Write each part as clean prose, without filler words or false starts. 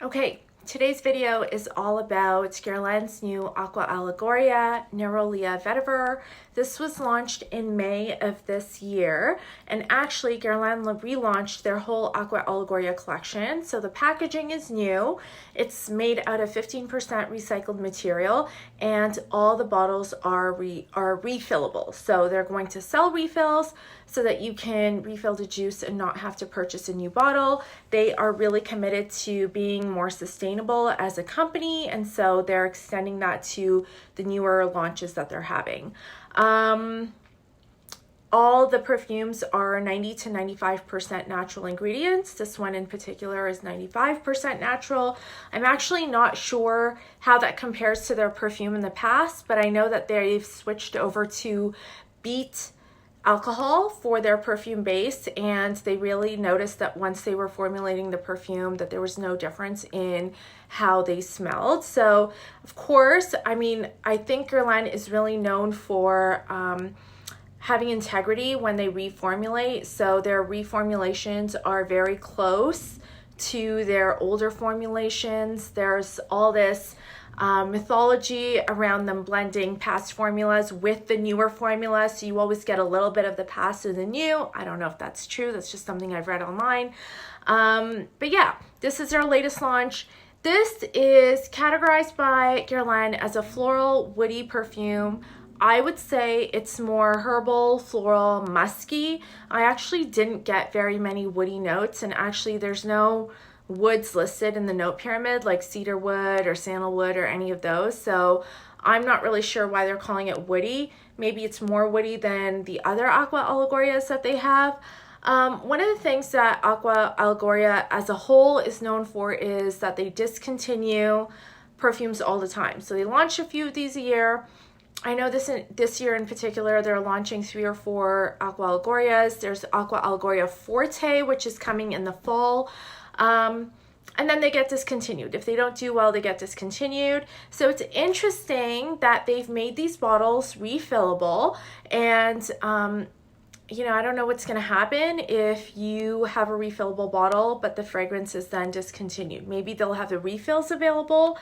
Okay, today's video is all about Guerlain's new Aqua Allegoria Nerolia Vetiver. This was launched in May of this year, and actually Guerlain relaunched their whole Aqua Allegoria collection. So the packaging is new. It's made out of 15% recycled material, and all the bottles are refillable. So they're going to sell refills so that you can refill the juice and not have to purchase a new bottle. They are really committed to being more sustainable as a company, and so they're extending that to the newer launches that they're having. All the perfumes are 90 to 95% natural ingredients. This one in particular is 95% natural. I'm actually not sure how that compares to their perfume in the past, but I know that they've switched over to beet alcohol for their perfume base, and they really noticed that once they were formulating the perfume that there was no difference in how they smelled. So of course, I think Guerlain is really known for having integrity when they reformulate. So their reformulations are very close to their older formulations. There's all this mythology around them blending past formulas with the newer formula, so you always get a little bit of the past and the new. I don't know if that's true. That's just something I've read online. But yeah, this is their latest launch. This is categorized by Guerlain as a floral woody perfume. I would say it's more herbal, floral, musky. I actually didn't get very many woody notes, and actually there's no woods listed in the note pyramid like cedar wood or sandalwood or any of those, so I'm not really sure why they're calling it woody. Maybe it's more woody than the other Aqua Allegorias that they have. One of the things that Aqua Allegoria as a whole is known for is that they discontinue perfumes all the time. So they launch a few of these a year. I know this year in particular, they're launching 3 or 4 Aqua Allegorias. There's Aqua Allegoria Forte, which is coming in the fall. And then they get discontinued. If they don't do well, they get discontinued. So it's interesting that they've made these bottles refillable, and I don't know what's going to happen if you have a refillable bottle but the fragrance is then discontinued. Maybe they'll have the refills available.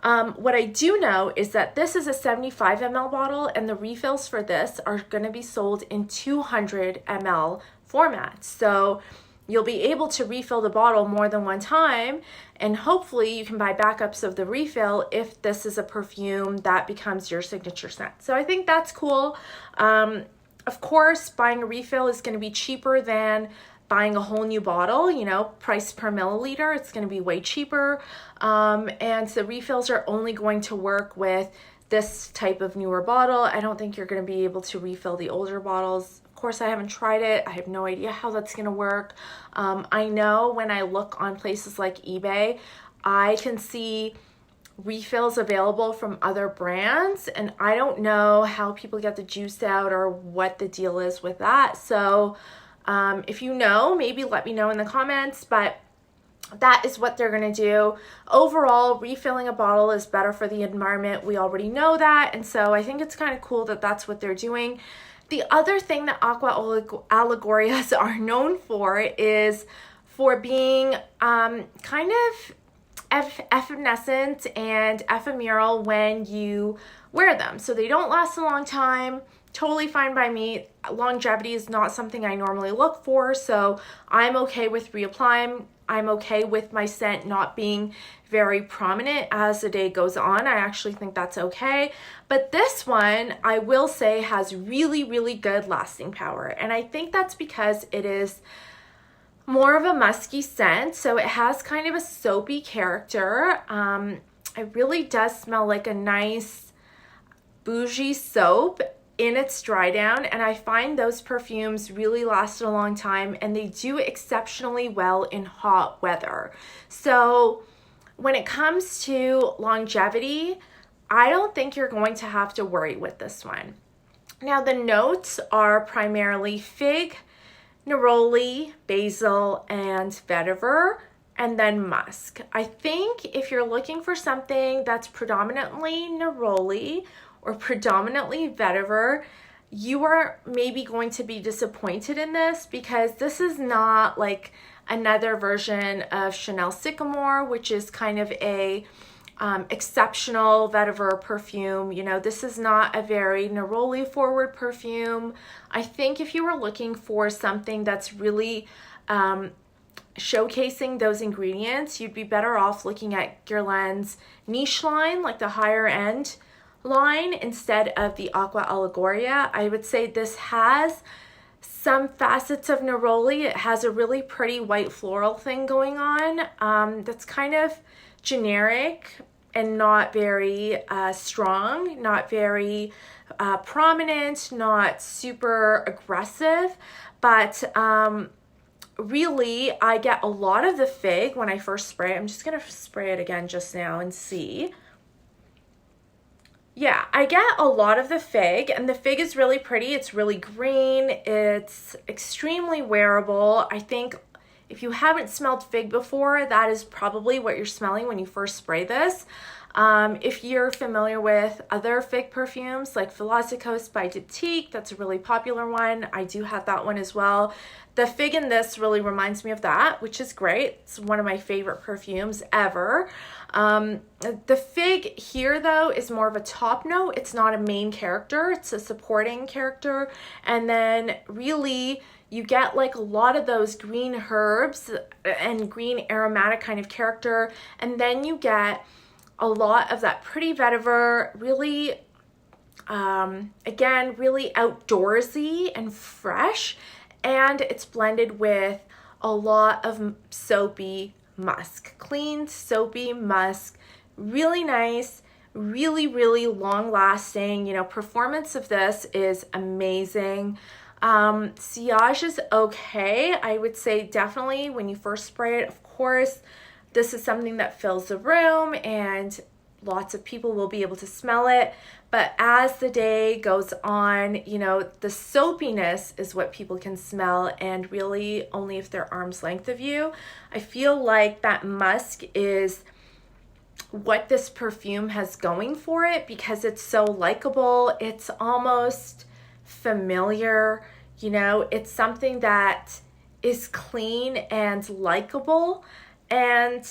What I do know is that this is a 75 ml bottle, and the refills for this are going to be sold in 200 ml formats. So you'll be able to refill the bottle more than one time, and hopefully you can buy backups of the refill if this is a perfume that becomes your signature scent. So I think that's cool. Of course, buying a refill is going to be cheaper than buying a whole new bottle, price per milliliter, it's going to be way cheaper. And the refills are only going to work with this type of newer bottle. I don't think you're going to be able to refill the older bottles. Of course, I haven't tried it. I have no idea how that's going to work. I know when I look on places like eBay, I can see refills available from other brands, and I don't know how people get the juice out or what the deal is with that. So if you know, maybe let me know in the comments, but that is what they're going to do. Overall, refilling a bottle is better for the environment. We already know that, and so I think it's kind of cool that that's what they're doing. The other thing that Aqua Allegorias are known for is for being kind of evanescent and ephemeral when you wear them. So they don't last a long time. Totally fine by me. Longevity is not something I normally look for, so I'm okay with reapplying. I'm okay with my scent not being very prominent as the day goes on. I actually think that's okay. But this one, I will say, has really, really good lasting power. And I think that's because it is more of a musky scent. So it has kind of a soapy character. It really does smell like a nice bougie soap in its dry down, and I find those perfumes really last a long time, and they do exceptionally well in hot weather. So when it comes to longevity, I don't think you're going to have to worry with this one. Now the notes are primarily fig, neroli, basil, and vetiver, and then musk. I think if you're looking for something that's predominantly neroli or predominantly vetiver, you are maybe going to be disappointed in this, because this is not like another version of Chanel Sycamore, which is kind of a exceptional vetiver perfume. You know, this is not a very Nerolia forward perfume. I think if you were looking for something that's really showcasing those ingredients, you'd be better off looking at Guerlain's niche line, like the higher end line, instead of the Aqua Allegoria. I would say this has some facets of Nerolia. It has a really pretty white floral thing going on that's kind of generic and not very strong, not very prominent, not super aggressive, but really I get a lot of the fig when I first spray it. I'm just gonna spray it again just now and see. Yeah, I get a lot of the fig, and the fig is really pretty. It's really green. It's extremely wearable. I think if you haven't smelled fig before, that is probably what you're smelling when you first spray this. If you're familiar with other fig perfumes like Philosopos by Diptyque, that's a really popular one. I do have that one as well. The fig in this really reminds me of that, which is great. It's one of my favorite perfumes ever. The fig here, though, is more of a top note. It's not a main character. It's a supporting character. And then really you get like a lot of those green herbs and green aromatic kind of character. And then you get a lot of that pretty vetiver, really, again, really outdoorsy and fresh. And it's blended with a lot of soapy musk, clean soapy musk, really nice, really, really long lasting. You know, performance of this is amazing. Sillage is okay. I would say definitely when you first spray it, of course, this is something that fills the room and lots of people will be able to smell it. But as the day goes on, you know, the soapiness is what people can smell, and really only if they're arm's length of you. I feel like that musk is what this perfume has going for it because it's so likable. It's almost familiar, you know, it's something that is clean and likable, and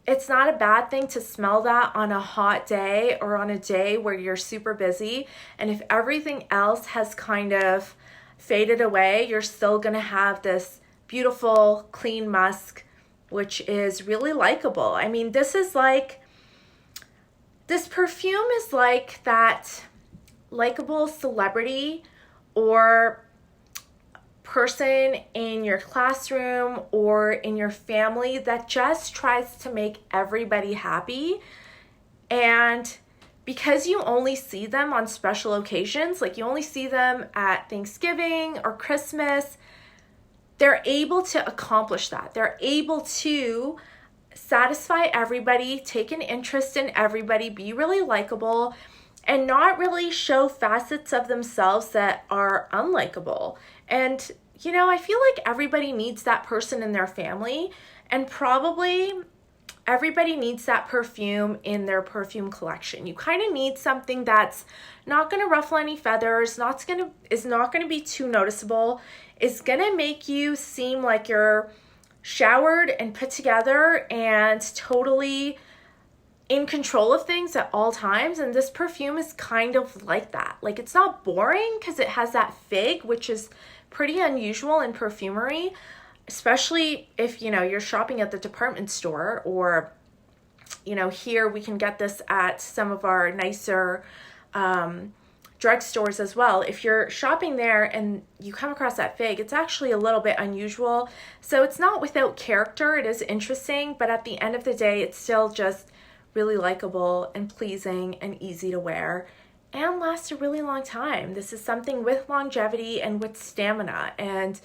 it's not a bad thing to smell that on a hot day or on a day where you're super busy. And if everything else has kind of faded away, you're still gonna have this beautiful, clean musk, which is really likable. I mean, this perfume is like that likable celebrity or person in your classroom or in your family that just tries to make everybody happy. And because you only see them on special occasions, like you only see them at Thanksgiving or Christmas, they're able to accomplish that. They're able to satisfy everybody, take an interest in everybody, be really likable, and not really show facets of themselves that are unlikable. And, you know, I feel like everybody needs that person in their family, and probably everybody needs that perfume in their perfume collection. You kind of need something that's not going to ruffle any feathers, is not going to be too noticeable, is going to make you seem like you're showered and put together and totally in control of things at all times. And this perfume is kind of like that. Like, it's not boring because it has that fig, which is pretty unusual in perfumery, especially if, you know, you're shopping at the department store, or, you know, here we can get this at some of our nicer drugstores as well. If you're shopping there and you come across that fig, it's actually a little bit unusual. So it's not without character. It is interesting, but at the end of the day, it's still just really likable and pleasing and easy to wear and lasts a really long time. This is something with longevity and with stamina, and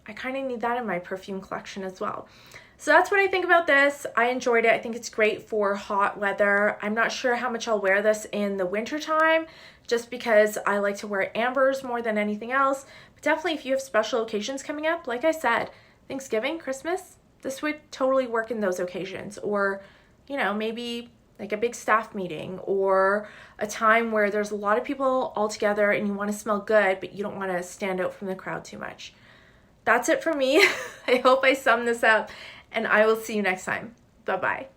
I kind of need that in my perfume collection as well. So that's what I think about this. I enjoyed it. I think it's great for hot weather. I'm not sure how much I'll wear this in the winter time, just because I like to wear ambers more than anything else. But definitely if you have special occasions coming up, like I said, Thanksgiving, Christmas, this would totally work in those occasions. Or, you know, maybe like a big staff meeting, or a time where there's a lot of people all together and you want to smell good, but you don't want to stand out from the crowd too much. that's it for me. I hope I summed this up, and I will see you next time. Bye-bye.